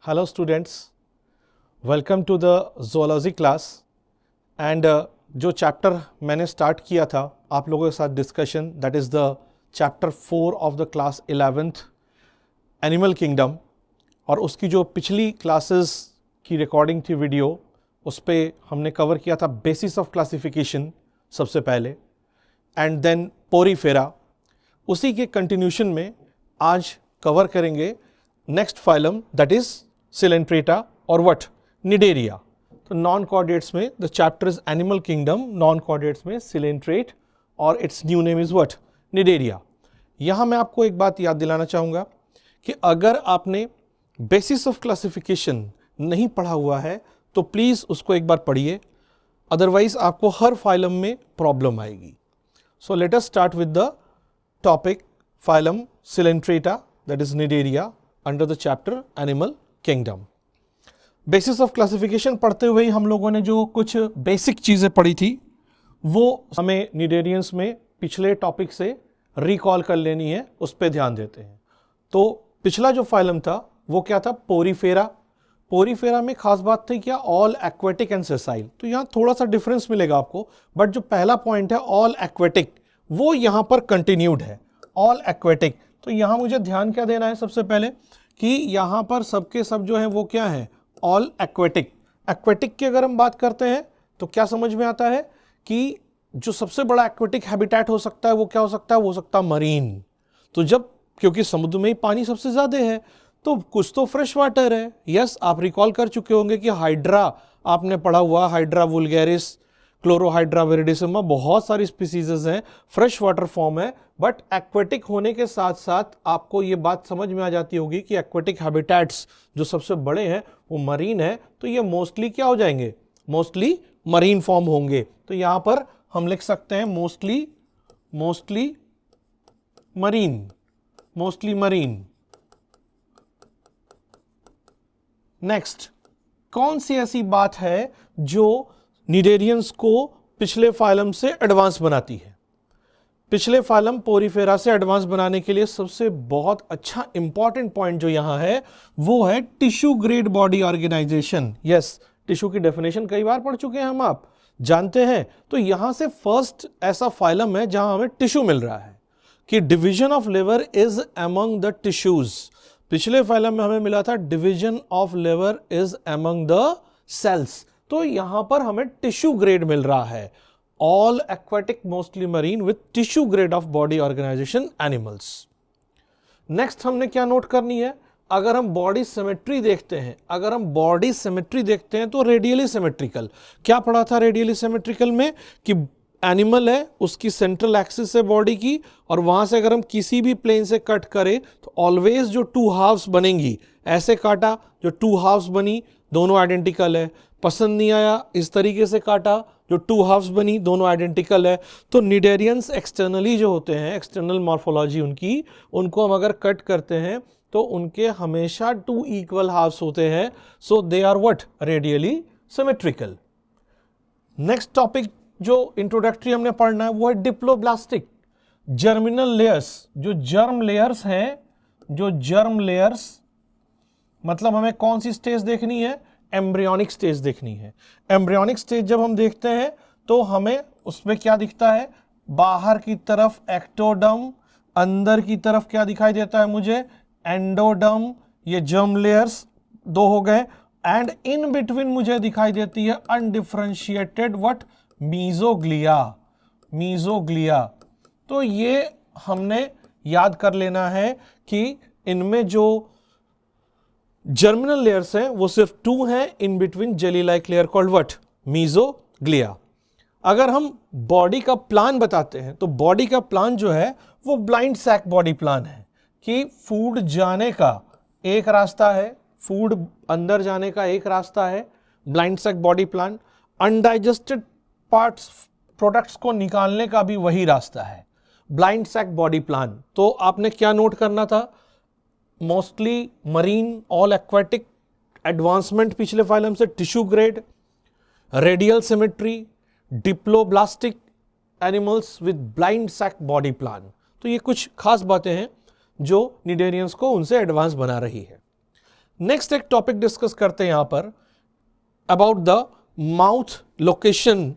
Hello students, welcome to the zoology class and जो chapter मैंने start किया था आप लोगों के साथ discussion, that is the chapter 4 of the class 11th animal kingdom, और उसकी जो पिछली क्लासेस की रिकॉर्डिंग थी वीडियो, उस पर हमने कवर किया था बेसिस ऑफ क्लासिफिकेशन सबसे पहले एंड देन पोरीफेरा। उसी के कंटिन्यूशन में आज कवर करेंगे next phylum that is Coelenterata और व्हाट निडेरिया। तो नॉन कॉर्डेट्स में the chapter is animal kingdom, non chordates में सिलेंट्रेट और it's new name is what Cnidaria. यहाँ मैं आपको एक बात याद दिलाना चाहूँगा कि अगर आपने बेसिस ऑफ क्लासिफिकेशन नहीं पढ़ा हुआ है तो प्लीज़ उसको एक बार पढ़िए, अदरवाइज आपको हर फाइलम में प्रॉब्लम आएगी। So let us start with the topic phylum Coelenterata that is Cnidaria under the chapter animal kingdom. Basis of classification पढ़ते हुए ही हम लोगों ने जो कुछ बेसिक चीज़ें पढ़ी थी वो हमें निडेरियंस में पिछले टॉपिक से रिकॉल कर लेनी है, उस पर ध्यान देते हैं। तो पिछला जो फाइलम था वो क्या था, पोरीफेरा। पोरीफेरा में खास बात थी क्या, ऑल एक्वेटिक एंड सेसाइल। तो यहाँ थोड़ा सा डिफरेंस मिलेगा आपको, बट जो पहला पॉइंट है ऑल एक्वेटिक वो यहाँ पर कंटिन्यूड है, ऑल एक्वेटिक। तो यहाँ मुझे ध्यान क्या देना है सबसे पहले कि यहाँ पर सबके सब जो है वो क्या है, ऑल एक्वेटिक। एक्वेटिक की अगर हम बात करते हैं तो क्या समझ में आता है कि जो सबसे बड़ा एक्वेटिक हैबिटेट हो सकता है वो क्या हो सकता है, वो हो सकता है मरीन। तो जब क्योंकि समुद्र में ही पानी सबसे ज़्यादा है तो कुछ तो फ्रेश वाटर है। यस, आप रिकॉल कर चुके होंगे कि हाइड्रा आपने पढ़ा हुआ, हाइड्रा वुल्गैरिस, क्लोरोहाइड्रा विरिडिसिमा, बहुत सारी स्पीसीज हैं, फ्रेश वाटर फॉर्म है। बट एक्वेटिक होने के साथ साथ आपको ये बात समझ में आ जाती होगी कि एक्वेटिक हैबिटेट्स जो सबसे बड़े हैं वो मरीन है, तो ये मोस्टली क्या हो जाएंगे, मोस्टली मरीन फॉर्म होंगे। तो यहाँ पर हम लिख सकते हैं मोस्टली मरीन। नेक्स्ट, कौन सी ऐसी बात है जो निडेरियंस को पिछले फाइलम से एडवांस बनाती है? पिछले फाइलम पोरीफेरा से एडवांस बनाने के लिए सबसे बहुत अच्छा इंपॉर्टेंट पॉइंट जो यहां है वो है tissue grade body organisation. Yes, tissue की डेफिनेशन कई बार पढ़ चुके हैं हम, आप जानते हैं। तो यहां से फर्स्ट ऐसा फाइलम है जहां हमें टिश्यू मिल रहा है कि डिवीजन ऑफ लिवर इज अमंग द टिश्यूज। पिछले फाइलम में हमें मिला था डिवीजन ऑफ लिवर इज अमंग द सेल्स। तो यहां पर हमें टिश्यू ग्रेड मिल रहा है, all aquatic mostly marine with tissue grade of body organisation animals. Next हमने क्या नोट करनी है, अगर हम बॉडी सिमेट्री देखते हैं तो रेडियली सिमेट्रिकल। क्या पढ़ा था रेडियली सिमेट्रिकल में कि एनिमल है, उसकी सेंट्रल एक्सिस है बॉडी की, और वहां से अगर हम किसी भी प्लेन से कट करें तो ऑलवेज जो टू हाफ्स बनेंगी, ऐसे काटा जो टू हाफ्स बनी दोनों आइडेंटिकल है, पसंद नहीं आया इस तरीके से काटा जो टू हाफ्स बनी दोनों आइडेंटिकल है। तो निडेरियंस एक्सटर्नली जो होते हैं, एक्सटर्नल मॉर्फोलॉजी उनको हम अगर कट करते हैं तो उनके हमेशा टू इक्वल हाफ्स होते हैं। So they are what, radially symmetrical. Next topic जो इंट्रोडक्टरी हमने पढ़ना है वो है डिप्लोब्लास्टिक जर्मिनल लेयर्स। जो जर्म लेयर्स मतलब हमें कौन सी स्टेज देखनी है, एम्ब्रियोनिक स्टेज देखनी है। एम्ब्रियोनिक स्टेज जब हम देखते हैं तो हमें उसमें क्या दिखता है, बाहर की तरफ एक्टोडर्म, अंदर की तरफ क्या दिखाई देता है मुझे, एंडोडर्म। ये जर्म लेयर्स दो हो गए, एंड इन बिटवीन मुझे दिखाई देती है अनडिफरेंशिएटेड व्हाट, मीजोग्लिया। तो ये हमने याद कर लेना है कि इनमें जो जर्मिनल लेयर्स हैं वो सिर्फ 2 हैं, in between jelly like layer called what, mesoglea. अगर हम बॉडी का प्लान बताते हैं तो बॉडी का प्लान जो है वो ब्लाइंड सैक बॉडी प्लान है कि फूड जाने का एक रास्ता है, फूड अंदर जाने का एक रास्ता है, blind sac body plan. Undigested parts, products को निकालने का भी वही रास्ता है, ब्लाइंड सैक बॉडी प्लान। तो आपने क्या नोट करना था, mostly marine, all aquatic, advancement पिछले फाइलम से, tissue grade, radial symmetry, diploblastic animals with blind sac body plan. तो ये कुछ खास बातें हैं जो निडेरियंस को उनसे एडवांस बना रही है। नेक्स्ट एक टॉपिक डिस्कस करते हैं यहां पर about the mouth location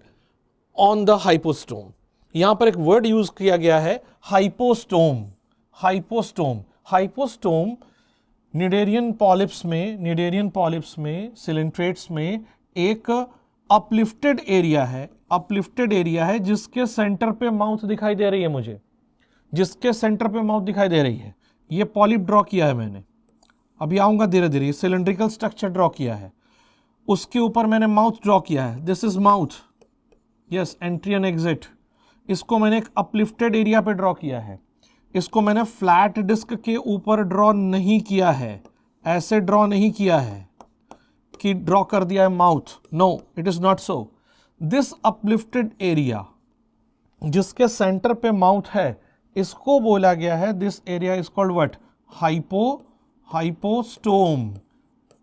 on the hypostome. यहां पर एक वर्ड यूज किया गया है hypostome. Hypostome, hypostome cnidarian polyps में सिलेंट्रेट्स में एक अपलिफ्टेड एरिया है, अपलिफ्टेड एरिया है जिसके सेंटर पे माउथ दिखाई दे रही है मुझे, जिसके सेंटर पे माउथ दिखाई दे रही है। ये पॉलिप ड्रॉ किया है मैंने, अभी आऊंगा धीरे धीरे। सिलेंड्रिकल स्ट्रक्चर ड्रॉ किया है, उसके ऊपर मैंने माउथ ड्रॉ किया है। This is mouth, yes, entry and exit. इसको मैंने एक अपलिफ्टेड एरिया पे ड्रॉ किया है। इसको मैंने फ्लैट डिस्क के ऊपर ड्रॉ नहीं किया है, ऐसे ड्रॉ नहीं किया है कि ड्रॉ कर दिया है mouth. No, it is not so. This uplifted area जिसके सेंटर पे माउथ है, इसको बोला गया है, this area is called what? Hypostome.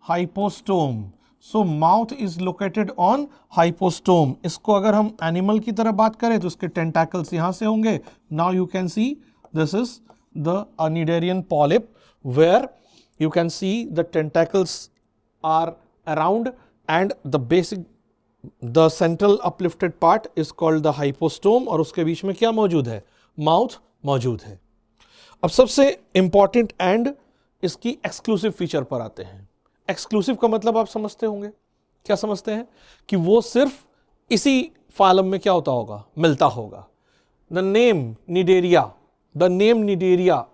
Hypostome. So mouth is located on hypostome. इसको अगर हम एनिमल की तरह बात करें तो इसके टेंटाकल्स यहां से होंगे। Now you can see this is the cnidarian polyp where you can see the tentacles are around and the central uplifted part is called the hypostome और उसके बीच में क्या मौजूद है? माउथ मौजूद है। अब सबसे इंपॉर्टेंट एंड इसकी एक्सक्लूसिव फीचर पर आते हैं। एक्सक्लूसिव का मतलब आप समझते होंगे, क्या समझते हैं? कि वो सिर्फ इसी फालम में क्या होता होगा? मिलता होगा। The name Cnidaria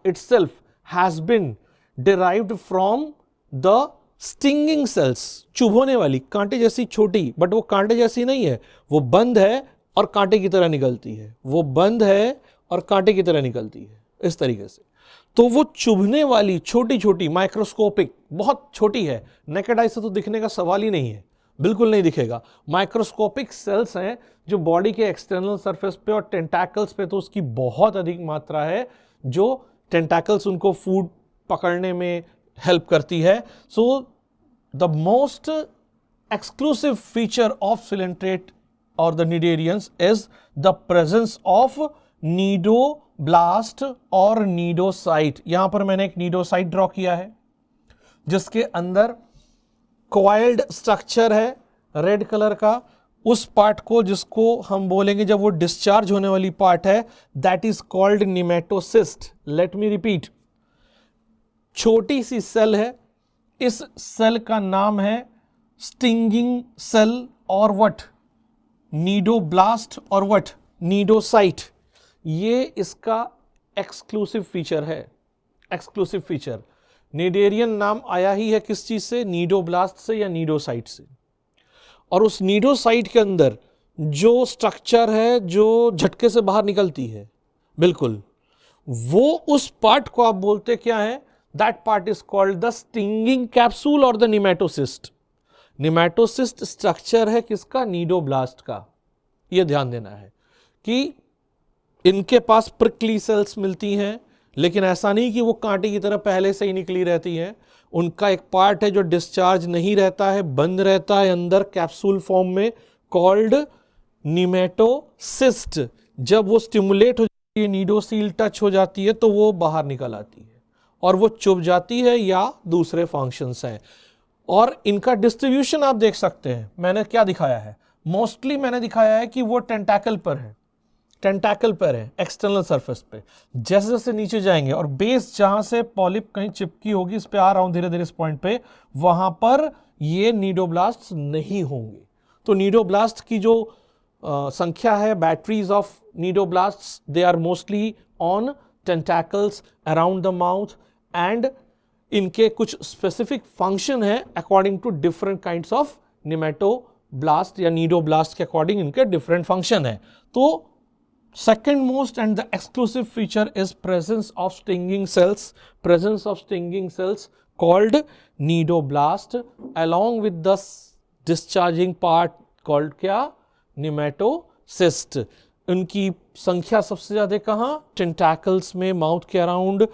itself has been derived from the stinging cells, चुभोने वाली, कांटे जैसी छोटी, बट वो कांटे जैसी नहीं है, वो बंद है और कांटे की तरह निकलती है। वो बंद है और कांटे की तरह निकलती है, इस तरीके से। तो वो चुभने वाली छोटी छोटी, माइक्रोस्कोपिक, बहुत छोटी है, नेकेड आई से तो दिखने का सवाल ही नहीं है, बिल्कुल नहीं दिखेगा। माइक्रोस्कोपिक सेल्स हैं जो बॉडी के एक्सटर्नल सरफेस पे और टेंटाकल्स पे तो उसकी बहुत अधिक मात्रा है, जो टेंटाकल्स उनको फूड पकड़ने में हेल्प करती है। So the most exclusive feature of coelenterates और the cnidarians is the presence of cnidoblast और नीडोसाइट। यहां पर मैंने एक नीडोसाइट ड्रॉ किया है जिसके अंदर कॉइल्ड स्ट्रक्चर है रेड कलर का। उस पार्ट को जिसको हम बोलेंगे जब वो डिस्चार्ज होने वाली पार्ट है, that is called nematocyst. Let me repeat, छोटी सी सेल है, इस सेल का नाम है स्टिंगिंग सेल और व्हाट? नीडोब्लास्ट और व्हाट? नीडोसाइट। ये इसका एक्सक्लूसिव फीचर है, एक्सक्लूसिव फीचर। निडेरियन नाम आया ही है किस चीज से? नीडोब्लास्ट से या नीडोसाइट से। और उस नीडोसाइट के अंदर जो स्ट्रक्चर है जो झटके से बाहर निकलती है, बिल्कुल वो उस पार्ट को आप बोलते क्या है? That part is called the stinging capsule or the nematocyst. Nematocyst structure है किसका? नीडोब्लास्ट का। यह ध्यान देना है कि इनके पास प्रिकली सेल्स मिलती हैं, लेकिन ऐसा नहीं कि वो कांटे की तरह पहले से ही निकली रहती हैं। उनका एक पार्ट है जो डिस्चार्ज नहीं रहता है, बंद रहता है अंदर कैप्सूल फॉर्म में, कॉल्ड निमेटोसिस्ट। जब वो स्टिमुलेट हो जाती है, नीडोसील टच हो जाती है, तो वो बाहर निकल आती है और वो चुभ जाती है या दूसरे फंक्शंस हैं। और इनका डिस्ट्रीब्यूशन आप देख सकते हैं। मैंने क्या दिखाया है? मोस्टली मैंने दिखाया है कि वो टेंटाकल पर है, टेंटाकल पर है एक्सटर्नल सरफेस पे। जैसे जैसे नीचे जाएंगे और बेस जहां से पॉलिप कहीं चिपकी होगी, इस पे आ रहा हूं धीरे धीरे इस पॉइंट पे, वहां पर ये नीडोब्लास्ट नहीं होंगे। तो नीडोब्लास्ट की जो संख्या है, batteries of cnidoblast, they are mostly on tentacles around the mouth and इनके कुछ स्पेसिफिक फंक्शन है according to different kinds of nematoblast या नीडोब्लास्ट के अकॉर्डिंग इनके डिफरेंट फंक्शन है। तो second most and the exclusive feature is presence of stinging cells, presence of stinging cells called cnidoblast along with the discharging part called क्या? Nematocyst. उनकी संख्या सबसे ज्यादा कहाँ? टेंटाकल्स में, माउथ के अराउंड,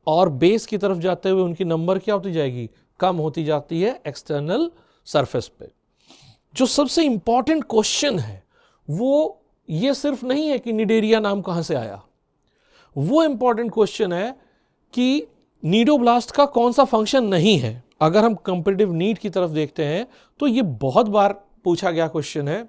और बेस की तरफ जाते हुए उनकी नंबर क्या होती जाएगी? कम होती जाती है एक्सटर्नल सरफेस पे। जो सबसे इंपॉर्टेंट क्वेश्चन है वो ये सिर्फ नहीं है कि निडेरिया नाम कहां से आया, वो इंपॉर्टेंट क्वेश्चन है कि नीडोब्लास्ट का कौन सा फंक्शन नहीं है। अगर हम कंपेटिटिव नीड की तरफ देखते हैं तो ये बहुत बार पूछा गया क्वेश्चन है,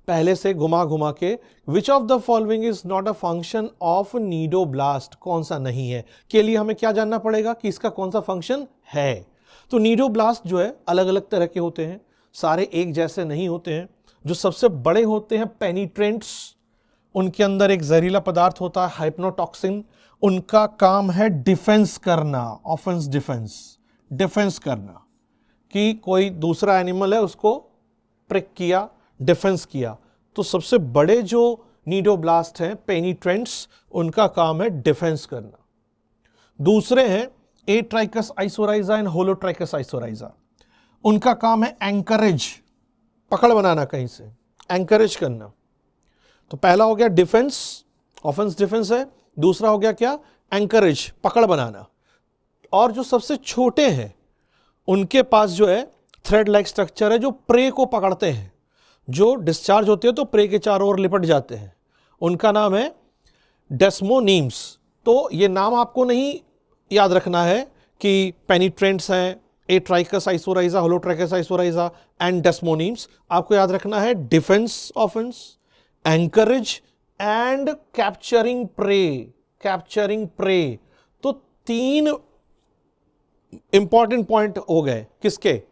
पहले से घुमा घुमा के, which of the following is not a function of cnidoblast, कौन सा नहीं है, के लिए हमें क्या जानना पड़ेगा कि इसका कौन सा फंक्शन है। तो नीडोब्लास्ट जो है अलग अलग तरह के होते हैं, सारे एक जैसे नहीं होते हैं। जो सबसे बड़े होते हैं पेनिट्रेंट्स, उनके अंदर एक जहरीला पदार्थ होता है हाइप्नोटॉक्सिन, उनका काम है डिफेंस करना, ऑफेंस डिफेंस करना, कि कोई दूसरा एनिमल है उसको प्रिक किया, डिफेंस किया। तो सबसे बड़े जो नीडोब्लास्ट हैं पेनिट्रेंट्स, उनका काम है डिफेंस करना। दूसरे हैं एट्राइकस आइसोराइजा एंड होलोट्राइकस आइसोराइजा, उनका काम है एंकरेज, पकड़ बनाना कहीं से, एंकरेज करना। तो पहला हो गया डिफेंस, ऑफेंस डिफेंस है। दूसरा हो गया क्या, एंकरेज, पकड़ बनाना। और जो सबसे छोटे हैं उनके पास जो है थ्रेड लाइक स्ट्रक्चर है, जो प्रे को पकड़ते हैं, जो डिस्चार्ज होते हैं तो प्रे के चारों ओर लिपट जाते हैं, उनका नाम है डेस्मोनीम्स। तो ये नाम आपको नहीं याद रखना है कि पेनिट्रेंट्स हैं, एट्राइकस आइसोराइजा, होलोट्राइकस आइसोराइजा एंड डेस्मोनीम्स। आपको याद रखना है defence, offence, anchorage and capturing prey. तो 3 इंपॉर्टेंट पॉइंट हो गए किसके,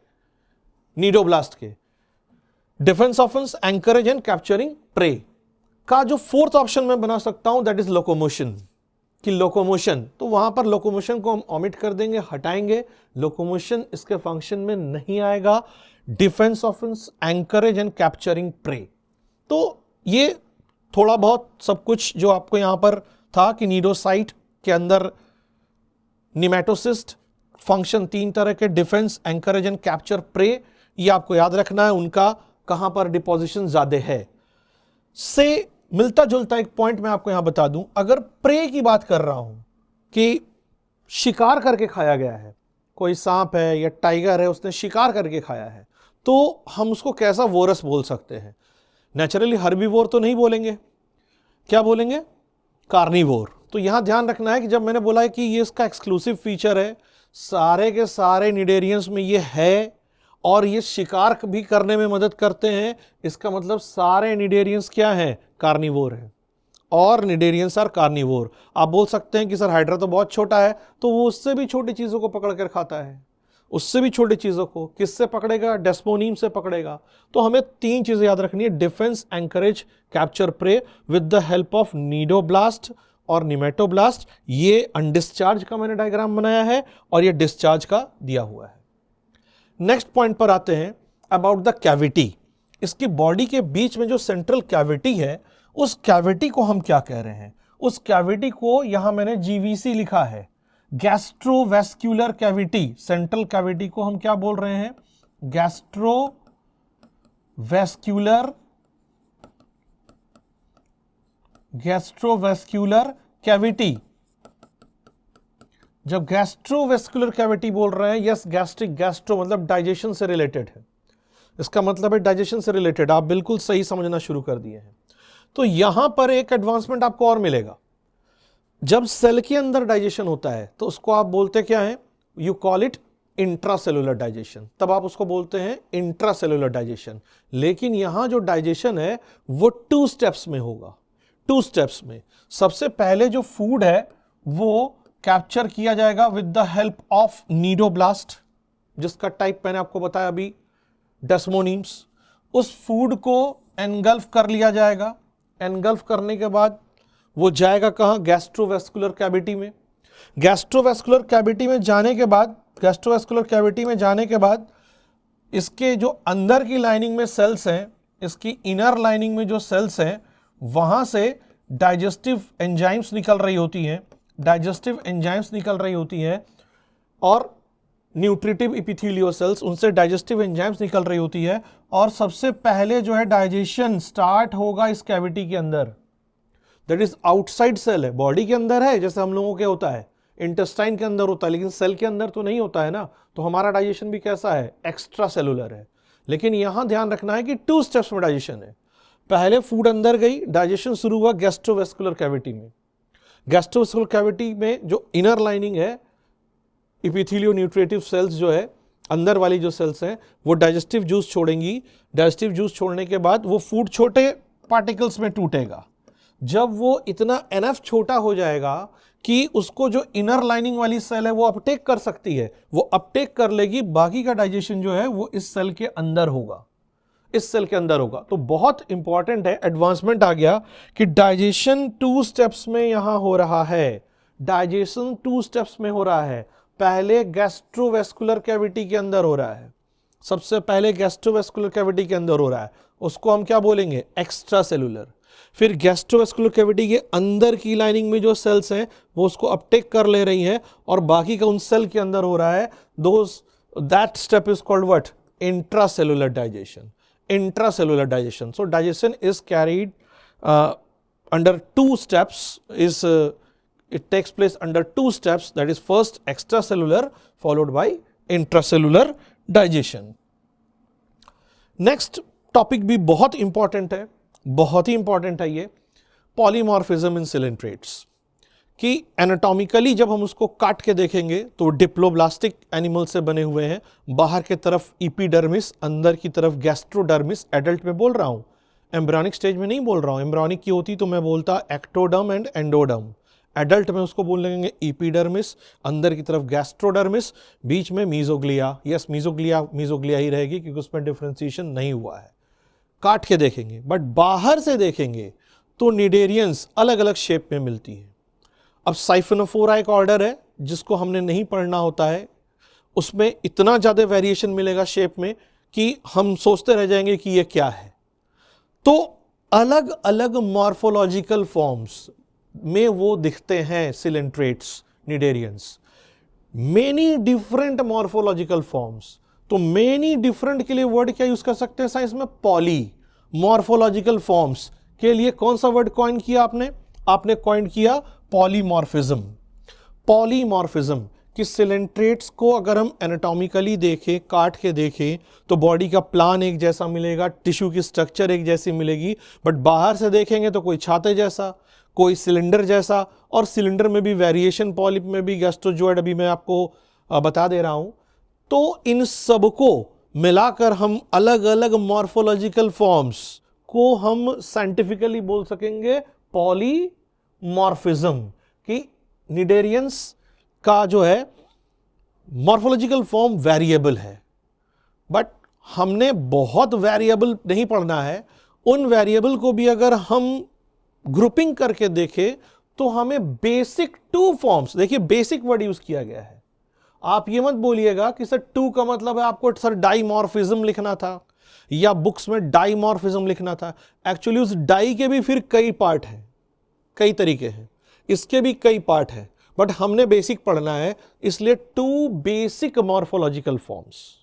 नीडोब्लास्ट के, defence, offence, anchorage and capturing prey. का जो 4th ऑप्शन मैं बना सकता हूं दैट इज लोकोमोशन, कि लोकोमोशन, तो वहां पर लोकोमोशन को हम ओमिट कर देंगे, हटाएंगे, लोकोमोशन इसके फंक्शन में नहीं आएगा। Defence, offence, anchorage and capturing prey. तो ये थोड़ा बहुत सब कुछ जो आपको यहां पर था कि नीडोसाइट के अंदर निमेटोसिस्ट, फंक्शन 3 तरह के, defence, anchorage and capture prey, ये आपको याद रखना है, उनका कहां पर डिपोजिशन ज्यादा है। से मिलता जुलता एक पॉइंट मैं आपको यहां बता दूं, अगर प्रे की बात कर रहा हूं कि शिकार करके खाया गया है, कोई सांप है या टाइगर है उसने शिकार करके खाया है, तो हम उसको कैसा वोरस बोल सकते हैं। नेचुरली हर्बीवोर तो नहीं बोलेंगे, क्या बोलेंगे, कार्निवोर। तो यहां ध्यान रखना है कि जब मैंने बोला है कि ये इसका एक्सक्लूसिव फीचर है, सारे के सारे निडेरियंस में ये है और ये शिकार भी करने में मदद करते हैं, इसका मतलब सारे निडेरियंस क्या हैं, कार्निवोर हैं। और निडेरियंस आर कार्निवोर। आप बोल सकते हैं कि सर हाइड्रा तो बहुत छोटा है, तो वो उससे भी छोटी चीजों को पकड़ कर खाता है, उससे भी छोटी चीजों को किससे पकड़ेगा, डेस्मोनीम से पकड़ेगा। तो हमें 3 चीजें याद रखनी है, defence, anchorage, capture prey with the help of cnidoblast और निमेटोब्लास्ट। ये अनडिस्चार्ज का मैंने डायग्राम बनाया है और ये डिस्चार्ज का दिया हुआ है। नेक्स्ट पॉइंट पर आते हैं, अबाउट द कैविटी। इसकी बॉडी के बीच में जो सेंट्रल कैविटी है, उस कैविटी को हम क्या कह रहे हैं, उस कैविटी को यहां मैंने जीवीसी लिखा है, गैस्ट्रोवेस्क्यूलर कैविटी। सेंट्रल कैविटी को हम क्या बोल रहे हैं, गैस्ट्रोवेस्क्यूलर कैविटी। जब गैस्ट्रोवेस्कुलर कैविटी बोल रहे हैं, यस गैस्ट्रिक, गैस्ट्रो मतलब डाइजेशन से रिलेटेड है, इसका मतलब है डाइजेशन से रिलेटेड। आप बिल्कुल सही समझना शुरू कर दिए हैं। तो यहां पर एक एडवांसमेंट आपको और मिलेगा, जब सेल के अंदर डाइजेशन होता है तो उसको आप बोलते क्या है, you call it intracellular digestion, तब आप उसको बोलते हैं इंट्रासेलुलर डाइजेशन। लेकिन यहां जो डाइजेशन है वो 2 स्टेप्स में होगा, 2 स्टेप्स में। सबसे पहले जो फूड है वो कैप्चर किया जाएगा with the help of cnidoblast, जिसका टाइप मैंने आपको बताया अभी, डेस्मोनीम्स। उस फूड को एनगल्फ कर लिया जाएगा, एनगल्फ करने के बाद वो जाएगा कहां, गैस्ट्रोवेस्कुलर कैविटी में। गैस्ट्रोवेस्कुलर कैविटी में जाने के बाद इसके जो अंदर की लाइनिंग में सेल्स हैं, इसकी इनर लाइनिंग में जो सेल्स हैं, वहां से डाइजेस्टिव एंजाइम्स निकल रही होती हैं, और न्यूट्रिटिव इपिथेलियल सेल्स, उनसे डाइजेस्टिव एंजाइम्स निकल रही होती है। और सबसे पहले जो है डाइजेशन स्टार्ट होगा इस कैविटी के अंदर, दैट इज आउटसाइड सेल है, बॉडी के अंदर है, जैसे हम लोगों के होता है, इंटेस्टाइन के अंदर होता है, लेकिन सेल के अंदर तो नहीं होता है ना। तो हमारा डाइजेशन भी कैसा है, एक्स्ट्रा सेलुलर है। लेकिन यहां ध्यान रखना है कि 2 स्टेप्स में डाइजेशन है। पहले फूड अंदर गई, डाइजेशन शुरू हुआ गैस्ट्रोवेस्कुलर कैविटी में। गैस्ट्रोवेस्कुलर कैविटी में जो इनर लाइनिंग है इपिथेलियो न्यूट्रिटिव सेल्स जो है, अंदर वाली जो सेल्स हैं, वो डाइजेस्टिव जूस छोड़ेंगी। डाइजेस्टिव जूस छोड़ने के बाद वो फूड छोटे पार्टिकल्स में टूटेगा। जब वो इतना एनफ छोटा हो जाएगा कि उसको जो इनर लाइनिंग वाली सेल है वो अपटेक कर सकती है, वो अपटेक कर लेगी, बाकी का डाइजेशन जो है वो इस सेल के अंदर होगा, इस सेल के अंदर होगा। तो बहुत इंपॉर्टेंट है, एडवांसमेंट आ गया कि डाइजेशन 2 स्टेप्स में यहां हो रहा है। डाइजेशन 2 स्टेप्स में हो रहा है। पहले गैस्ट्रोवेस्कुलर कैविटी के अंदर हो रहा है, सबसे पहले गैस्ट्रोवेस्कुलर कैविटी के अंदर हो रहा है, उसको हम क्या बोलेंगे, एक्स्ट्रा सेलुलर। फिर गैस्ट्रोवेस्कुलर कैविटी के अंदर की लाइनिंग में जो सेल्स हैं वो उसको अपटेक कर ले रही हैं और बाकी का उन सेल के अंदर हो रहा है। That step is called what, intracellular digestion. Intracellular digestion. So digestion is carried under 2 steps, it takes place under 2 steps, that is first extracellular followed by intracellular digestion. Next topic भी बहुत important है, बहुत ही important है ये, polymorphism इन coelenterates. कि anatomically जब हम उसको काट के देखेंगे तो डिप्लोब्लास्टिक एनिमल से बने हुए हैं, बाहर के तरफ इपीडर्मिस, अंदर की तरफ गैस्ट्रोडर्मिस। एडल्ट में बोल रहा हूं, एम्ब्रियोनिक स्टेज में नहीं बोल रहा हूं। एम्ब्रियोनिक की होती तो मैं बोलता एक्टोडर्म एंड एंडोडर्म। एडल्ट में उसको बोल लेंगे इपीडर्मिस, अंदर की तरफ गैस्ट्रोडर्मिस, बीच में मीजोग्लिया। यस, मीजोग्लिया ही रहेगी क्योंकि उसमें डिफ्रेंसिएशन नहीं हुआ है। काट के देखेंगे, बट बाहर से देखेंगे तो निडेरियंस अलग अलग शेप में मिलती है। अब साइफोनोफोरा एक ऑर्डर है जिसको हमने नहीं पढ़ना होता है, उसमें इतना ज़्यादा वेरिएशन मिलेगा शेप में कि हम सोचते रह जाएंगे कि ये क्या है। तो अलग अलग मॉर्फोलॉजिकल फॉर्म्स में वो दिखते हैं coelenterates, cnidarians. Many different morphological forms. तो मेनी डिफरेंट के लिए वर्ड क्या यूज कर सकते हैं साइंस में, पॉली। मॉर्फोलॉजिकल फॉर्म्स के लिए कौन सा वर्ड कॉइन किया आपने कॉइन किया पॉलीमॉर्फिज्म। पॉलीमॉर्फिज्म कि सिलेंट्रेट्स को अगर हम एनाटॉमिकली देखें, काट के देखें, तो बॉडी का प्लान एक जैसा मिलेगा, टिश्यू की स्ट्रक्चर एक जैसी मिलेगी, बट बाहर से देखेंगे तो कोई छाते जैसा, कोई सिलेंडर जैसा, और सिलेंडर में भी वेरिएशन, पॉलिप में भी, गैस्ट्रोजोइड अभी मैं आपको बता दे रहा हूं। तो इन सबको मिलाकर हम अलग अलग मॉर्फोलॉजिकल फॉर्म्स को हम साइंटिफिकली बोल सकेंगे पॉलीमॉर्फिज्म। कि निडेरियंस का जो है मॉर्फोलॉजिकल फॉर्म वेरिएबल है, बट हमने बहुत वेरिएबल नहीं पढ़ना है। उन वेरिएबल को भी अगर हम ग्रुपिंग करके देखें तो हमें बेसिक 2 फॉर्म्स, देखिए बेसिक वर्ड यूज किया गया है। आप ये मत बोलिएगा कि सर 2 का मतलब है आपको सर डाइमॉर्फिज्म लिखना था या बुक्स में डाइमॉर्फिज्म लिखना था। एक्चुअली उस डाई के भी फिर कई पार्ट हैं, कई तरीके हैं, इसके भी कई पार्ट हैं, बट हमने बेसिक पढ़ना है, इसलिए 2 बेसिक मॉर्फोलॉजिकल फॉर्म्स।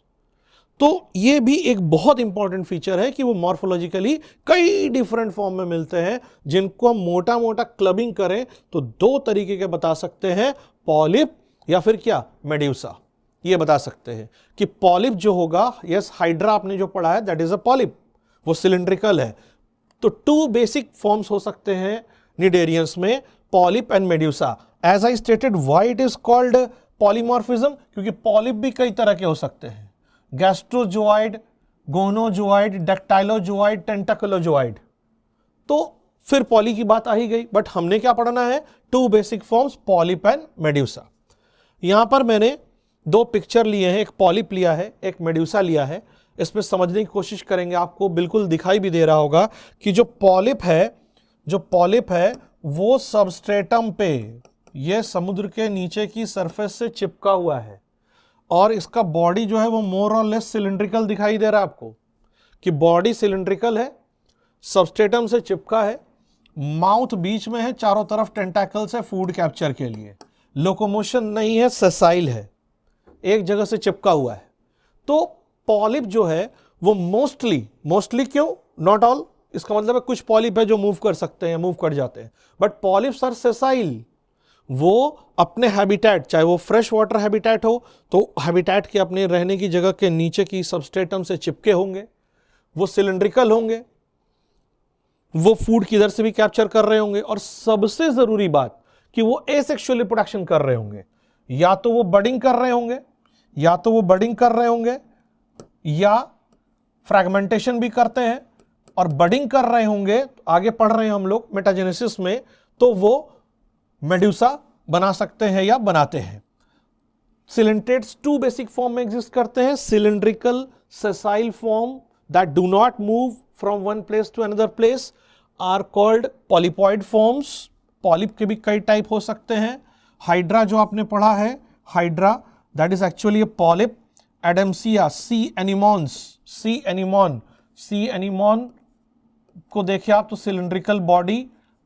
तो ये भी एक बहुत इंपॉर्टेंट फीचर है कि वो मॉर्फोलॉजिकली कई डिफरेंट फॉर्म में मिलते हैं, जिनको हम मोटा मोटा क्लबिंग करें तो 2 तरीके के बता सकते हैं, पॉलिप या फिर क्या, मेड्यूसा। ये बता सकते हैं कि पॉलिप जो होगा, यस हाइड्रा आपने जो पढ़ा है दैट इज अ पॉलिप, वो सिलिंड्रिकल है। तो 2 बेसिक फॉर्म्स हो सकते हैं निडेरियंस में, polyp and medusa. As I stated, why it is called polymorphism, क्योंकि पॉलिप भी कई तरह के हो सकते हैं, गैस्ट्रोजोइड, गोनोजोइड, डेक्टाइलोजोइड, टेंटाकुलोजोइड। तो फिर पॉली की बात आ ही गई, बट हमने क्या पढ़ना है, 2 basic forms, polyp and medusa. यहां पर मैंने 2 पिक्चर लिए हैं, एक पॉलिप लिया है, एक मेड्यूसा लिया है। इसमें समझने की कोशिश करेंगे, आपको बिल्कुल दिखाई भी दे रहा होगा कि जो पॉलिप है वो सबस्ट्रेटम पे, ये समुद्र के नीचे की सरफेस से चिपका हुआ है, और इसका बॉडी जो है वो मोर और लेस सिलिंड्रिकल दिखाई दे रहा है आपको, कि बॉडी सिलिंड्रिकल है, सबस्ट्रेटम से चिपका है, माउथ बीच में है, चारों तरफ टेंटाकल्स है फूड कैप्चर के लिए, लोकोमोशन नहीं है, सेसाइल है, एक जगह से चिपका हुआ है। तो पॉलिप जो है वो मोस्टली क्यों, नॉट ऑल, इसका मतलब है कुछ पॉलिप है जो मूव कर सकते हैं, मूव कर जाते हैं, बट पॉलिप्स आर सेसाइल। वो अपने हैबिटेट, चाहे वो फ्रेश वाटर हैबिटेट हो तो हैबिटेट के अपने रहने की जगह के नीचे की सबस्ट्रेटम से चिपके होंगे, वो सिलिंड्रिकल होंगे, वो फूड किधर से भी कैप्चर कर रहे होंगे, और सबसे जरूरी बात कि वो एसेक्सुअल रिप्रोडक्शन कर रहे होंगे। या तो वो बडिंग कर रहे होंगे, या फ्रैगमेंटेशन भी करते हैं, और बडिंग कर रहे होंगे, आगे पढ़ रहे हैं हम लोग मेटाजेनेसिस में, तो वो मेड्यूसा बना सकते हैं या बनाते हैं। सिलेंट्रेट्स टू बेसिक फॉर्म में एग्जिस्ट करते हैं, cylindrical sessile form that do not move from one place to another place are called polypoid forms. Polyp के भी कई टाइप हो सकते हैं। हाइड्रा जो आपने पढ़ा है, hydra that is actually a polyp. Adamsia, sea anemone को देखिए आप तो सिलिंड्रिकल बॉडी,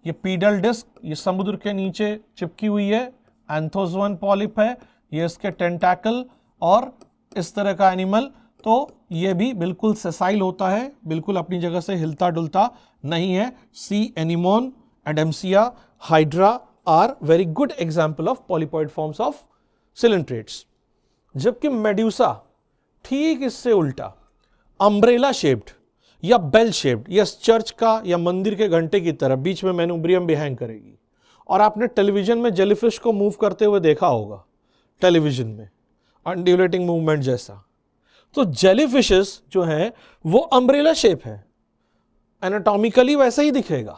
ये पीडल डिस्क, ये समुद्र के नीचे चिपकी हुई है, एंथोजोअन पॉलिप है, ये इसके टेंटैकल और इस तरह का एनिमल, तो ये भी बिल्कुल सेसाइल होता है, बिल्कुल अपनी जगह से हिलता डुलता नहीं है। Sea anemone, Adamsia, hydra are very good example of polypoid forms of coelenterates. जबकि मेड्यूसा ठीक इससे उल्टा, अम्ब्रेला शेप्ड या बेल शेप्ड, या चर्च का या मंदिर के घंटे की तरह बीच में मैनुब्रियम भी हैंग करेगी। और आपने टेलीविजन में जेलीफिश को मूव करते हुए देखा होगा, टेलीविजन में अनड्यूलेटिंग मूवमेंट जैसा। तो जेलीफिशेस जो हैं वो अम्ब्रेला शेप है, एनाटॉमिकली वैसे ही दिखेगा।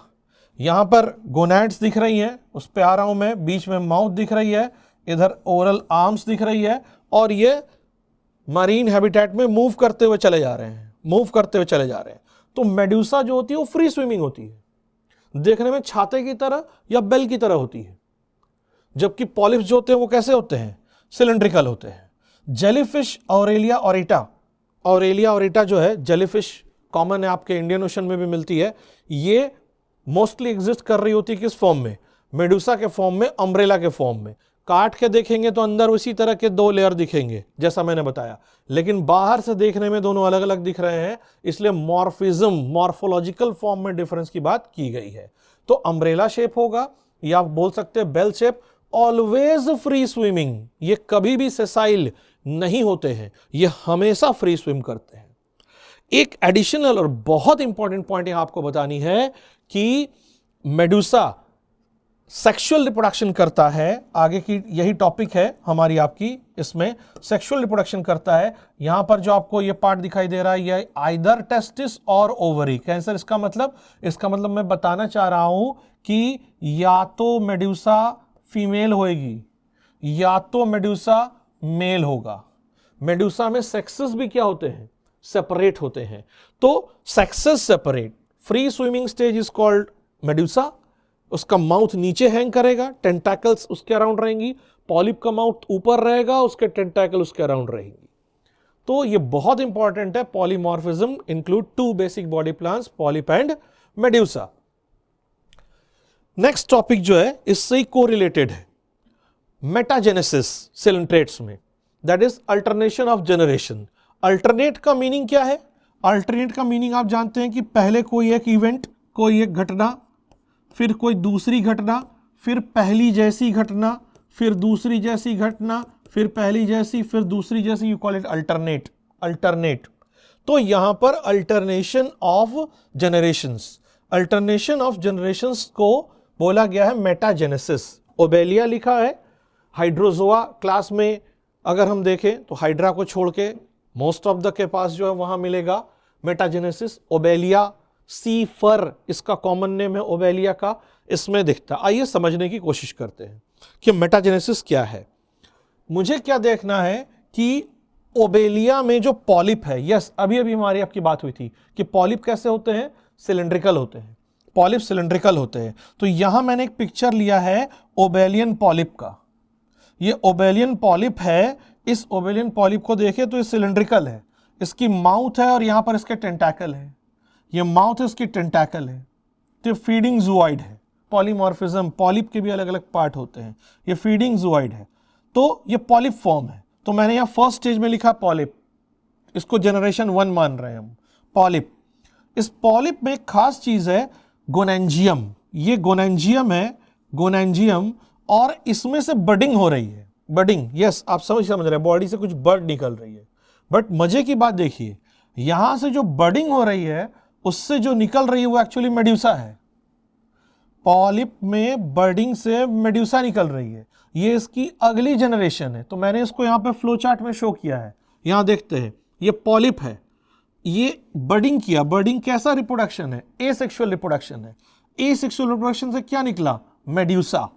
यहां पर गोनैड्स दिख रही हैं, उस पे आ रहा हूं मैं, बीच में माउथ दिख रही है, इधर ओरल आर्म्स दिख रही है, और ये मरीन हैबिटेट में मूव करते हुए चले जा रहे हैं। तो मेड्यूसा जो होती है वो फ्री स्विमिंग होती है, देखने में छाते की तरह या बेल की तरह होती है। जबकि पॉलिप्स जो होते हैं वो कैसे होते हैं, सिलिंड्रिकल होते हैं। जेलीफिश ऑरेलिया ओरेटा जो है जेलीफिश, कॉमन है, आपके इंडियन ओशन में भी मिलती है, ये मोस्टली एग्जिस्ट कर रही होती है किस फॉर्म में, मेडुसा के फॉर्म में, अम्ब्रेला के फॉर्म में। काट के देखेंगे तो अंदर उसी तरह के दो लेयर दिखेंगे जैसा मैंने बताया, लेकिन बाहर से देखने में दोनों अलग अलग दिख रहे हैं, इसलिए मॉर्फिज्म, मॉर्फोलॉजिकल फॉर्म में डिफरेंस की बात की गई है। तो अम्ब्रेला शेप होगा, या आप बोल सकते हैं bell shape, always free swimming, ये कभी भी सेसाइल नहीं होते हैं, ये हमेशा फ्री स्विम करते हैं। एक एडिशनल और बहुत इंपॉर्टेंट पॉइंट यहां आपको बतानी है कि मेडुसा सेक्सुअल रिप्रोडक्शन करता है, आगे की यही टॉपिक है हमारी आपकी, इसमें सेक्सुअल रिप्रोडक्शन करता है। यहां पर जो आपको ये पार्ट दिखाई दे रहा है, ये आइदर टेस्टिस और ओवरी। कैंसर, इसका मतलब मैं बताना चाह रहा हूं कि या तो मेडुसा फीमेल होएगी या तो मेडुसा मेल होगा। मेडुसा में सेक्सेस भी क्या होते हैं, सेपरेट होते हैं। तो sexes separate, free swimming stage is called Medusa, उसका माउथ नीचे हैंग करेगा, टेंटैकल्स उसके अराउंड रहेंगी, पॉलिप का माउथ ऊपर रहेगा, उसके टेंटैकल उसके अराउंड रहेंगी। तो ये बहुत इंपॉर्टेंट है, polymorphism include to basic body plans, polyp and Medusa. Next topic जो है इससे ही कोरिलेटेड है, मेटाजेनेसिस सिलिंट्रेट्स में, that is alternation of generation. Alternate का मीनिंग क्या है? अल्टरनेट का मीनिंग आप जानते हैं कि पहले कोई एक इवेंट, कोई एक घटना, फिर कोई दूसरी घटना, फिर पहली जैसी घटना, फिर दूसरी जैसी घटना, फिर पहली जैसी, फिर दूसरी जैसी, यू कॉल इट अल्टरनेट। तो यहां पर अल्टरनेशन ऑफ जनरेशंस को बोला गया है मेटाजेनेसिस। ओबेलिया लिखा है, हाइड्रोजोआ क्लास में अगर हम देखें तो हाइड्रा को छोड़ के मोस्ट ऑफ द के पास जो है वहां मिलेगा मेटाजेनेसिस। ओबेलिया, सी फर इसका कॉमन नेम है ओबेलिया का, इसमें दिखता। आइए समझने की कोशिश करते हैं कि मेटाजेनेसिस क्या है। मुझे क्या देखना है कि ओबेलिया में जो पॉलिप है, यस अभी हमारी आपकी बात हुई थी कि पॉलिप कैसे होते हैं, सिलिंड्रिकल होते हैं, पॉलिप सिलिंड्रिकल होते हैं। तो यहां मैंने एक पिक्चर लिया है ओबेलियन पॉलिप का, ये ओबेलियन पॉलिप है। इस ओबेलियन पॉलिप को देखें तो ये सिलिंड्रिकल है, इसकी माउथ है और यहां पर इसके टेंटैकल है, ये माउथ है, इसकी टेंटैकल है। तो फीडिंग जूऑइड है, पॉलीमॉर्फिज्म, पॉलिप के भी अलग अलग पार्ट होते हैं, ये फीडिंग जूऑइड है। तो ये पॉलिप फॉर्म है। तो मैंने यहां फर्स्ट स्टेज में लिखा पॉलिप, इसको जनरेशन 1 मान रहे हैं हम, पॉलिप। इस पॉलिप में एक खास चीज है गोनेंजियम, ये गोनेंजियम है, गोनेंजियम, और इसमें से बडिंग हो रही है। बडिंग, यस आप समझ रहे हैं, बॉडी से कुछ बर्ड निकल रही है। बट मजे की बात देखिए, यहां से जो बडिंग हो रही है उससे जो निकल रही है वो एक्चुअली मेड्यूसा है। पॉलिप में बर्डिंग से मेड्यूसा निकल रही है, ये इसकी अगली जनरेशन है। तो मैंने इसको यहाँ पे फ्लो चार्ट में शो किया है। यहाँ देखते हैं, ये पॉलिप है, ये बर्डिंग किया। बर्डिंग कैसा रिप्रोडक्शन है? एसेक्सुअल रिप्रोडक्शन है। एसेक्सुअल रिप्रोडक्शन से क्या निकला? मेड्यूसा।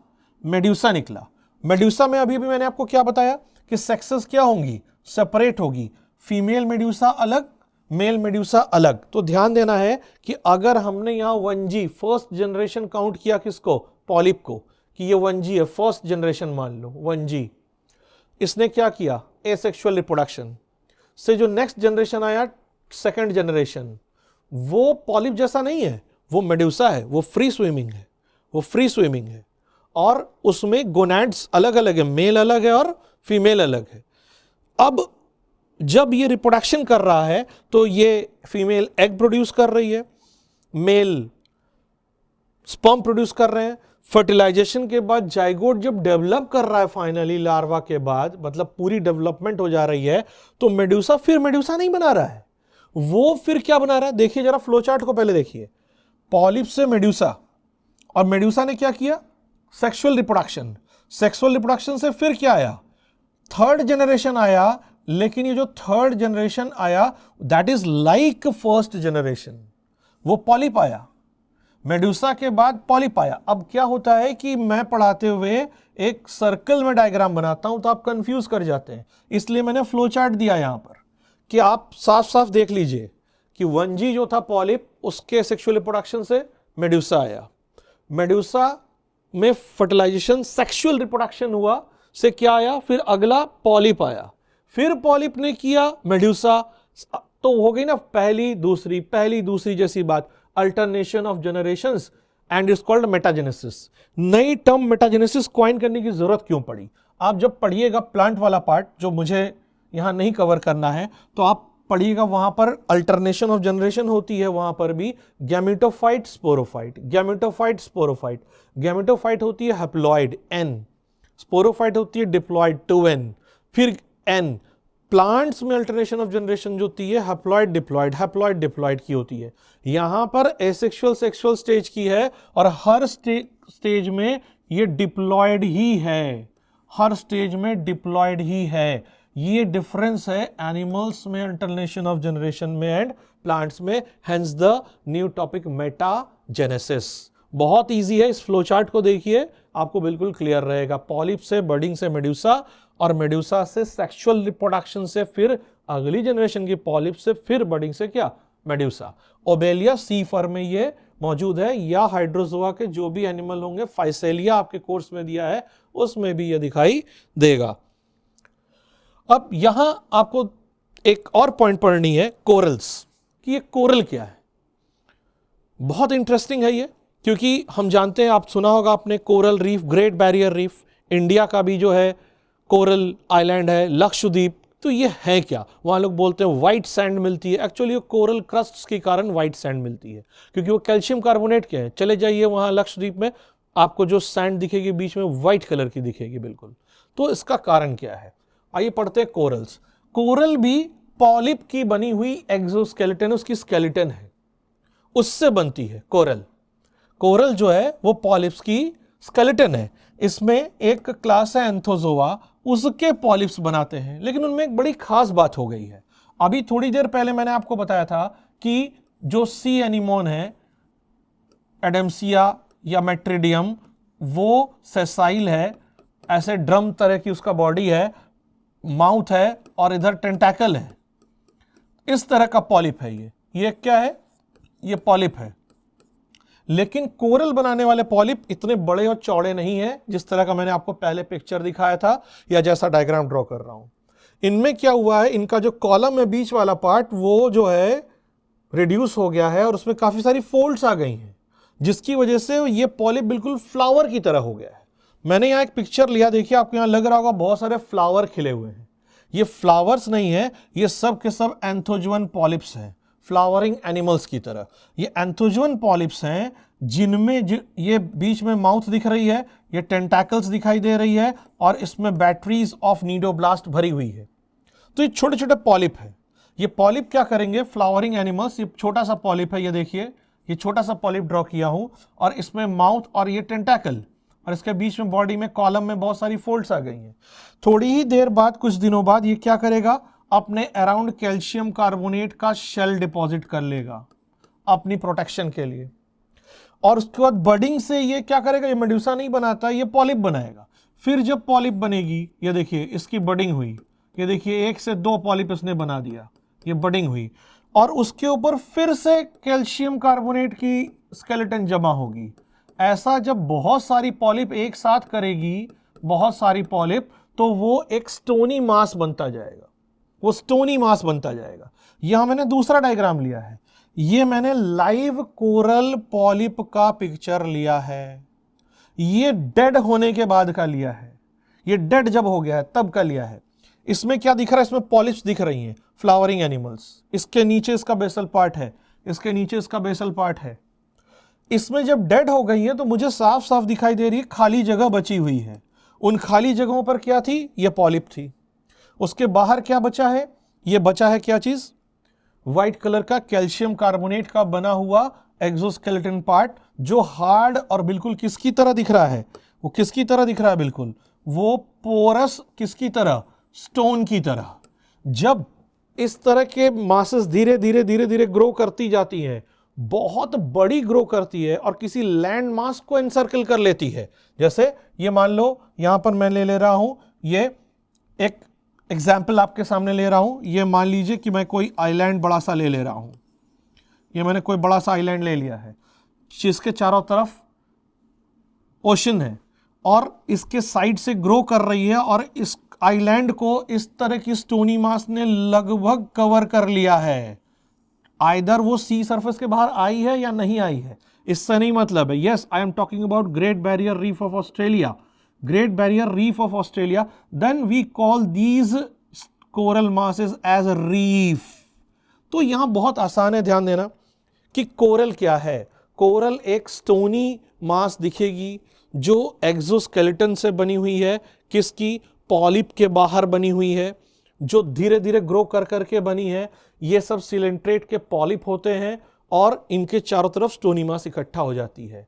मेड्यूसा निकला। मेड्यूसा में अभी भी मैंने आपको क्या बताया कि सेक्सेस क्या होंगी? सेपरेट होगी। फीमेल मेड्यूसा अलग, मेल मेड्यूसा अलग। तो ध्यान देना है कि अगर हमने यहाँ 1G फर्स्ट जनरेशन काउंट किया, किसको? पॉलिप को, कि ये 1G है, फर्स्ट जनरेशन मान लो 1G। इसने क्या किया? एसेक्सुअल रिप्रोडक्शन से जो नेक्स्ट जनरेशन आया, सेकंड जनरेशन, वो पॉलिप जैसा नहीं है, वो मेड्यूसा है, वो फ्री स्विमिंग है, वो फ्री स्विमिंग है। और उसमें गोनैड्स अलग अलग है, मेल अलग है और फीमेल अलग है। अब जब ये रिप्रोडक्शन कर रहा है तो ये फीमेल एग प्रोड्यूस कर रही है, मेल स्पर्म प्रोड्यूस कर रहे हैं। फर्टिलाइजेशन के बाद जाइगोट जब डेवलप कर रहा है फाइनली लार्वा के बाद, मतलब पूरी डेवलपमेंट हो जा रही है, तो मेड्यूसा फिर मेड्यूसा नहीं बना रहा है, वो फिर क्या बना रहा है? देखिए जरा फ्लो चार्ट को पहले देखिए। पॉलिप से मेड्यूसा, और मेड्यूसा ने क्या किया? Sexual reproduction. सेक्सुअल रिप्रोडक्शन से फिर क्या आया? थर्ड जनरेशन आया। लेकिन ये जो थर्ड जनरेशन आया, that is like first generation, वो पॉलिप आया। मेड्यूसा के बाद पॉलिप आया। अब क्या होता है कि मैं पढ़ाते हुए एक सर्कल में डायग्राम बनाता हूं तो आप कंफ्यूज कर जाते हैं, इसलिए मैंने फ्लो चार्ट दिया यहां पर कि आप साफ साफ देख लीजिए कि 1G जो था पॉलिप, उसके सेक्सुअल रिप्रोडक्शन से मेड्यूसा आया। मेड्यूसा में फर्टिलाइजेशन, सेक्सुअल रिप्रोडक्शन हुआ, से क्या आया? फिर अगला पॉलिप आया। फिर पॉलिप ने किया मेड्यूसा, तो हो गई ना पहली दूसरी जैसी बात, alternation of generations, and it's called metagenesis. नई टर्म मेटाजेनेसिस कॉइन करने की जरूरत क्यों पड़ी? आप जब पढ़िएगा प्लांट वाला पार्ट, जो मुझे यहां नहीं कवर करना है, तो आप पढ़िएगा, वहां पर अल्टरनेशन ऑफ जनरेशन होती है, वहां पर भी gametophyte sporophyte, gametophyte sporophyte. Gametophyte होती है हैप्लॉइड N, स्पोरोफाइट होती है डिप्लॉइड 2N, फिर N। प्लांट्स में अल्टरनेशन ऑफ जनरेशन जो होती है हैप्लॉइड डिप्लॉइड की होती है। यहां पर एसेक्सुअल सेक्सुअल स्टेज की है, और हर स्टेज में ये डिप्लॉइड ही है, हर स्टेज में डिप्लॉइड ही है। ये डिफरेंस है एनिमल्स में अल्टरनेशन ऑफ जनरेशन में एंड प्लांट्स में, hence the new topic metagenesis. बहुत इजी है, इस फ्लो चार्ट को देखिए, आपको बिल्कुल क्लियर रहेगा। पॉलिप से बर्डिंग से मेड्यूसा, और मेड्यूसा से सेक्सुअल रिप्रोडक्शन से फिर अगली जनरेशन की पॉलिप से फिर बर्डिंग से क्या? मेड्यूसा। ओबेलिया सी फॉर्म में ये मौजूद है, या हाइड्रोजोआ के जो भी एनिमल होंगे, फाइसेलिया आपके कोर्स में दिया है उसमें भी ये दिखाई देगा। अब यहां आपको एक और पॉइंट पढ़नी है, कोरल्स, कि ये कोरल क्या है। बहुत इंटरेस्टिंग है ये, क्योंकि हम जानते हैं, आप सुना होगा आपने coral reef, Great Barrier reef, India का भी जो है कोरल आइलैंड है, लक्षद्वीप। तो ये है क्या? वहां लोग बोलते हैं व्हाइट सैंड मिलती है, एक्चुअली वो कोरल क्रस्ट्स के कारण व्हाइट सैंड मिलती है, क्योंकि वो कैल्शियम कार्बोनेट के हैं। चले जाइए वहां लक्षद्वीप में, आपको जो सैंड दिखेगी बीच में व्हाइट कलर की दिखेगी बिल्कुल। तो इसका कारण क्या है? आइए पढ़ते हैं कोरल्स। कोरल भी पॉलिप की बनी हुई एक्सोस्केलेटन, उसकी स्केलेटन है, उससे बनती है कोरल। कोरल जो है वो पॉलिप्स की स्केलेटन है। इसमें एक क्लास है एंथोजोआ, उसके पॉलिप्स बनाते हैं। लेकिन उनमें एक बड़ी खास बात हो गई है। अभी थोड़ी देर पहले मैंने आपको बताया था कि जो सी एनिमोन है, एडेम्सिया या मेट्रिडियम, वो सेसाइल है, ऐसे ड्रम तरह की उसका बॉडी है, माउथ है और इधर टेंटैकल है, इस तरह का पॉलिप है ये क्या है? ये पॉलिप है। लेकिन कोरल बनाने वाले पॉलिप इतने बड़े और चौड़े नहीं है, जिस तरह का मैंने आपको पहले पिक्चर दिखाया था या जैसा डायग्राम ड्रॉ कर रहा हूं। इनमें क्या हुआ है, इनका जो कॉलम है बीच वाला पार्ट, वो जो है रिड्यूस हो गया है और उसमें काफी सारी फोल्ड्स आ गई हैं, जिसकी वजह से ये पॉलिप बिल्कुल फ्लावर की तरह हो गया है। मैंने यहाँ एक पिक्चर लिया, देखिए आपको यहाँ लग रहा होगा बहुत सारे फ्लावर खिले हुए हैं। ये फ्लावर्स नहीं है, ये सब के सब एंथोजोअन पॉलिप्स हैं, फ्लावरिंग एनिमल्स की तरह। ये एंथोजोअन पॉलिप्स हैं जिनमें ये बीच में माउथ दिख रही है, ये टेंटैकल्स दिखाई दे रही है और इसमें बैटरीज ऑफ नीडोब्लास्ट भरी हुई है। तो ये छोटे छोटे पॉलिप है। ये पॉलिप क्या करेंगे? फ्लावरिंग एनिमल्स, ये छोटा सा पॉलिप है, ये देखिए, ये छोटा सा पॉलिप ड्रॉ किया हूं और इसमें माउथ और ये टेंटाकल और इसके बीच में बॉडी में कॉलम में बहुत सारी फोल्ड्स आ गई हैं। थोड़ी ही देर बाद, कुछ दिनों बाद ये क्या करेगा, अपने अराउंड कैल्शियम कार्बोनेट का शेल डिपॉजिट कर लेगा अपनी प्रोटेक्शन के लिए। और उसके बाद बडिंग से ये क्या करेगा, ये मेडुसा नहीं बनाता, ये पॉलिप बनाएगा। फिर जब पॉलिप बनेगी, ये देखिए इसकी बडिंग हुई, ये देखिए 1 से 2 पॉलिप इसने बना दिया, ये बडिंग हुई, और उसके ऊपर फिर से कैल्शियम कार्बोनेट की स्केलेटन जमा होगी। ऐसा जब बहुत सारी पॉलिप एक साथ करेगी, बहुत सारी पॉलिप, तो वो एक स्टोनी मास बनता जाएगा, वो स्टोनी मास बनता जाएगा। यहां मैंने दूसरा डायग्राम लिया है, ये मैंने लाइव कोरल पॉलिप का पिक्चर लिया है, ये डेड होने के बाद का लिया है, ये डेड जब हो गया है तब का लिया है। इसमें क्या दिख रहा है, इसमें पॉलिप्स दिख रही हैं, फ्लावरिंग एनिमल्स। इसके नीचे इसका बेसल पार्ट है, इसके नीचे इसका बेसल पार्ट है। इसमें जब डेड हो गई है तो मुझे साफ साफ दिखाई दे रही है खाली जगह बची हुई है। उन खाली जगहों पर क्या थी, ये पॉलिप थी। उसके बाहर क्या बचा है, ये बचा है क्या चीज, व्हाइट कलर का कैल्शियम कार्बोनेट का बना हुआ एक्सोस्केलेटन पार्ट, जो हार्ड और बिल्कुल किसकी तरह दिख रहा है, वो किसकी तरह दिख रहा है, बिल्कुल वो पोरस किसकी तरह, स्टोन की तरह। जब इस तरह के मासेस धीरे धीरे धीरे धीरे ग्रो करती जाती हैं, बहुत बड़ी ग्रो करती है और किसी लैंड मास को एनसर्कल कर लेती है। जैसे ये मान लो यहां पर मैं ले रहा हूं, ये एक एग्जाम्पल आपके सामने ले रहा हूं। ये मान लीजिए कि मैं कोई आइलैंड बड़ा सा ले रहा हूं, ये मैंने कोई बड़ा सा आइलैंड ले लिया है जिसके चारों तरफ ओशन है और इसके साइड से ग्रो कर रही है, और इस आइलैंड को इस तरह की स्टोनी मास ने लगभग कवर कर लिया है। आइदर वो सी सरफेस के बाहर आई है या नहीं आई है, इससे नहीं मतलब है। Yes, I am talking about Great Barrier Reef of Australia, Great Barrier Reef of Australia. Then we call these coral masses as reef. तो यहां बहुत आसान है ध्यान देना कि कोरल क्या है। कोरल एक स्टोनी मास दिखेगी जो एक्सोस्केलेटन से बनी हुई है, किसकी, पॉलिप के बाहर बनी हुई है, जो धीरे धीरे ग्रो कर करके बनी है। ये सब सिलेंट्रेट के पॉलिप होते हैं और इनके चारों तरफ स्टोनी मास इकट्ठा हो जाती है।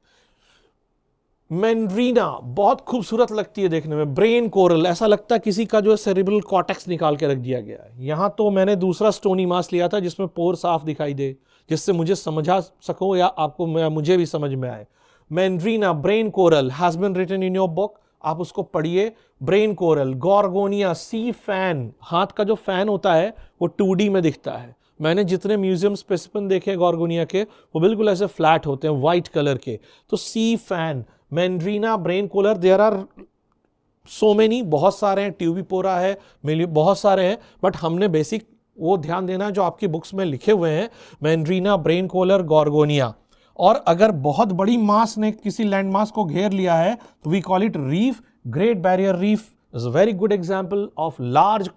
मैंड्रीना बहुत खूबसूरत लगती है देखने में। ब्रेन कोरल, ऐसा लगता है किसी का जो है सेरिब्रल कॉर्टेक्स निकाल के रख दिया गया है। यहां तो मैंने दूसरा स्टोनी मास लिया था जिसमें पोर साफ दिखाई दे, जिससे मुझे समझा सको या आपको मुझे भी समझ में आए। Meandrina brain coral has been written in your book, आप उसको पढ़िए। Brain coral, gorgonia sea fan, हाथ का जो फैन होता है वो 2D में दिखता है। मैंने जितने म्यूजियम स्पेसिफिन देखे गॉर्गोनिया के, वो बिल्कुल ऐसे फ्लैट होते हैं व्हाइट कलर के। तो sea fan, meandrina, brain coral, there are so many, बहुत सारे हैं, ट्यूबिपोरा है, बहुत सारे हैं, बट हमने बेसिक वो ध्यान देना जो आपकी बुक्स में लिखे हुए हैं, मैंड्रीना, ब्रेन कोरल, गॉर्गोनिया। और अगर बहुत बड़ी मास ने किसी लैंड मास को घेर लिया है तो we call it reef. Great Barrier Reef is a very good example of large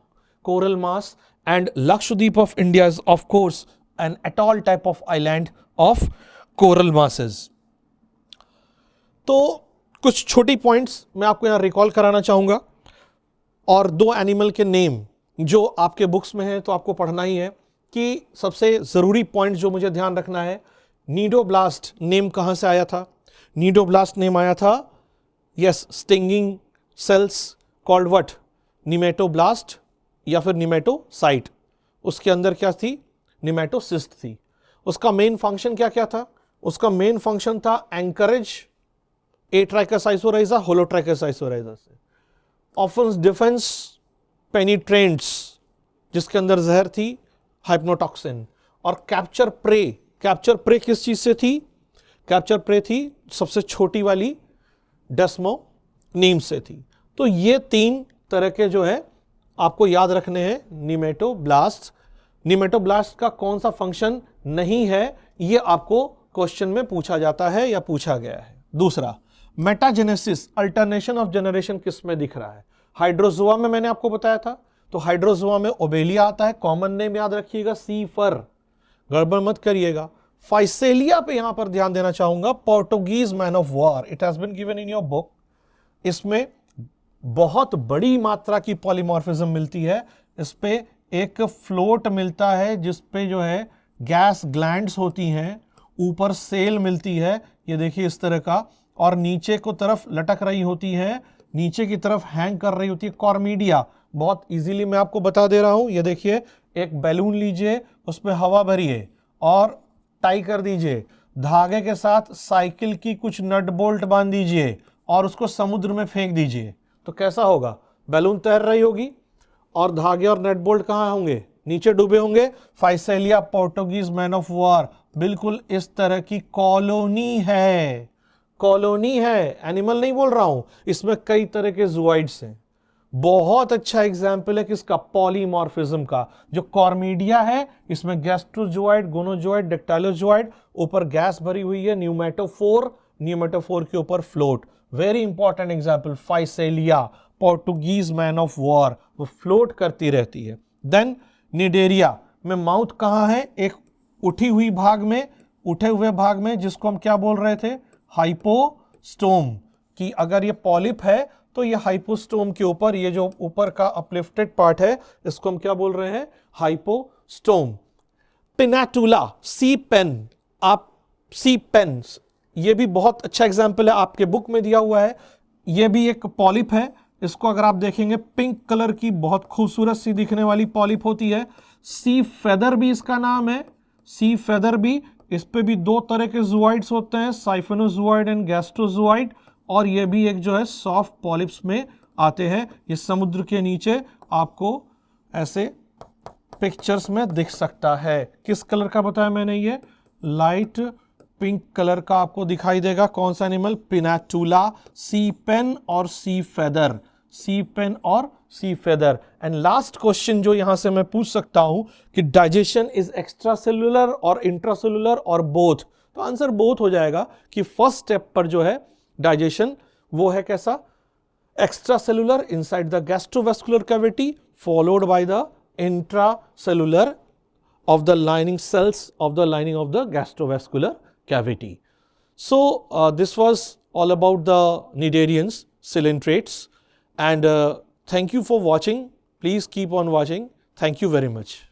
coral mass, and Lakshadweep of India is of course an atoll type of island of coral masses. तो कुछ छोटी points मैं आपको यहां recall कराना चाहूंगा, और 2 animal के नेम जो आपके बुक्स में है तो आपको पढ़ना ही है। कि सबसे जरूरी पॉइंट जो मुझे ध्यान रखना है, नीडोब्लास्ट नेम कहां से आया था। नीडोब्लास्ट नेम आया था, yes, stinging cells called what, nematoblast या फिर निमेटोसाइट। उसके अंदर क्या थी, निमेटोसिस्ट थी। उसका मेन फंक्शन क्या क्या था, उसका मेन फंक्शन था एंकरेज एट्राइकस आइसोराइजा होलोट्राइकस आइसोराइजा से, ऑफन डिफेंस पेनिट्रेंट्स जिसके अंदर जहर थी हाइप्नोटॉक्सिन, और कैप्चर प्रे। कैप्चर प्रे किस चीज से थी, कैप्चर प्रे थी सबसे छोटी वाली डेस्मोनीम से थी। तो ये 3 तरह के जो है आपको याद रखने हैं निमेटोब्लास्ट। निमेटोब्लास्ट का कौन सा फंक्शन नहीं है ये आपको क्वेश्चन में पूछा जाता है या पूछा गया है। दूसरा, मेटाजेनेसिस, अल्टरनेशन ऑफ जनरेशन किस में दिख रहा है। हाइड्रोजोआ में मैंने आपको बताया था, तो हाइड्रोजोआ में ओबेलिया आता है, कॉमन नेम याद रखिएगा सीफर, गड़बड़ मत करिएगा। फाइसेलिया पे यहां पर ध्यान देना चाहूंगा, Portuguese man of war, it has been given in your book. इसमें बहुत बड़ी मात्रा की पॉलीमॉर्फिज्म मिलती है। इस पे एक फ्लोट मिलता है जिस पे जो है गैस ग्लैंड्स होती हैं, ऊपर सेल मिलती है, ये देखिए इस तरह का, और नीचे को तरफ लटक रही होती है, नीचे की तरफ हैंग कर रही होती है कॉर्मीडिया। बहुत इजीली मैं आपको बता दे रहा हूं, ये देखिए एक बैलून लीजिए, उस पर हवा भरिए और टाई कर दीजिए, धागे के साथ साइकिल की कुछ नट बोल्ट बांध दीजिए और उसको समुद्र में फेंक दीजिए, तो कैसा होगा? बैलून तैर रही होगी और धागे और नट बोल्ट कहाँ होंगे? नीचे डूबे होंगे। Physalia Portuguese man of war बिल्कुल इस तरह की कॉलोनी है, कॉलोनी है, एनिमल नहीं बोल रहा हूं। इसमें कई तरह के जूआइड्स हैं। बहुत अच्छा एग्जाम्पल है किसका? पॉलीमॉर्फिज्म का। जो कॉर्मीडिया है इसमें गैस्ट्रोजोआइड, गोनोजोआइड, डेक्टाइलोजोआइड, ऊपर गैस भरी हुई है, न्यूमेटोफोर, न्यूमेटोफोर के ऊपर float. Very important example, Physalia Portuguese man of war, वो फ्लोट करती रहती है। देन निडेरिया में माउथ कहाँ है? एक उठी हुई भाग में, उठे हुए भाग में, जिसको हम क्या बोल रहे थे? हाइपोस्टोम। कि अगर ये पॉलिप है तो ये हाइपोस्टोम के ऊपर, ये जो ऊपर का अपलिफ्टेड पार्ट है, इसको हम क्या बोल रहे हैं? हाइपोस्टोम। पिनाटुला, सी पेन, आप सी पेन, ये भी बहुत अच्छा एग्जाम्पल है, आपके बुक में दिया हुआ है। ये भी एक पॉलिप है। इसको अगर आप देखेंगे, पिंक कलर की बहुत खूबसूरत सी दिखने वाली पॉलिप होती है। सी फेदर भी इसका नाम है, सी फेदर भी। इस पे भी दो तरह के जूआइड्स होते हैं, साइफेनोजोआइड एंड गैस्ट्रोजोआइड, और ये भी एक जो है सॉफ्ट पॉलिप्स में आते हैं। ये समुद्र के नीचे आपको ऐसे पिक्चर्स में दिख सकता है। किस कलर का बताया मैंने? ये लाइट पिंक कलर का आपको दिखाई देगा। कौन सा एनिमल? पिनाटुला, सी पेन और सी फेदर, सी पेन और सी फेदर। एंड लास्ट क्वेश्चन जो यहां से मैं पूछ सकता हूं कि डाइजेशन इज एक्स्ट्रा सेलुलर और इंट्रासेलुलर और बोथ, तो आंसर बोथ हो जाएगा कि फर्स्ट स्टेप पर जो है डाइजेशन वो है कैसा? Extra cellular inside the gastrovascular cavity, followed by the intracellular of the lining cells of the lining of the gastrovascular cavity. So this was all about the cnidarians, coelentrates, and thank you for watching. Please keep on watching. Thank you very much.